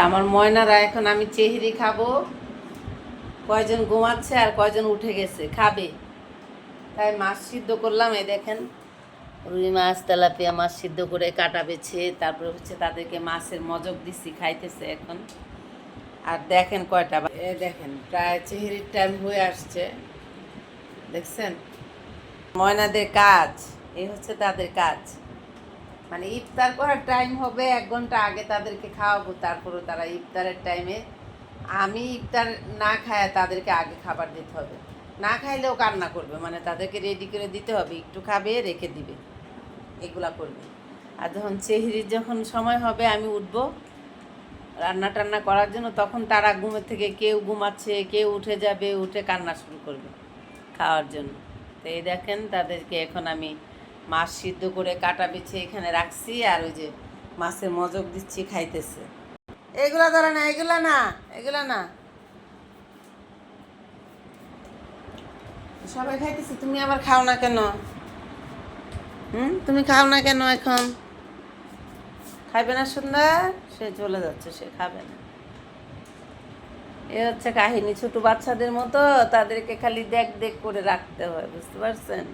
আমার ময়নারা এখন আমি চেহারি খাবো, কয়জন ঘুমাচ্ছে আর কয়জন উঠে গেছে খাবে, তাই মাছ সিদ্ধ করলাম। এই দেখেন রুই মাছ তেলাপিয়া মাছ সিদ্ধ করে কাটা বেছে, তারপরে হচ্ছে তাদেরকে মাছের মজক দিচ্ছি, খাইতেছে এখন। আর দেখেন কয়টা দেখেন প্রায় চেহারির টাইম হয়ে আসছে, দেখছেন। ময়নাদের কাজ এই হচ্ছে তাদের কাজ, মানে ইফতার করার টাইম হবে 1 ঘন্টা আগে তাদেরকে খাওয়াবো, তারপরে তারা ইফতারের টাইমে আমি ইফতার না খায় তাদেরকে আগে খাবার দিতে হবে। না খাইলেও কান্না করবে, মানে তাদেরকে রেডি করে দিতে হবে, একটু খাবে রেখে দিবে, এগুলা করবে। আর যখন সেহরির যখন সময় হবে আমি উঠবো রান্না টান্না করার জন্য, তখন তারা ঘুমের থেকে কেউ ঘুমাচ্ছে, কেউ উঠে যাবে, উঠে কান্না শুরু করবে খাওয়ার জন্য। তো এই দেখেন তাদেরকে এখন আমি মাছ সিদ্ধ করে কাটা বেছে এখানে রাখছি, আর ওই যে মাছের মজক দিচ্ছি, খাইতেছে। এগুলা ধরে না, এগুলা না, এগুলা না, সবাই খাইতেছে, তুমি আবার খাও না কেন? তুমি খাও না কেন এখন? খাইবে না সুন্দর? সে চলে যাচ্ছে, সে খাবে না। এ হচ্ছে কাহিনী, ছোট বাচ্চাদের মতো তাদেরকে খালি দেখ দেখ করে রাখতে হয়, বুঝতে পারছেন?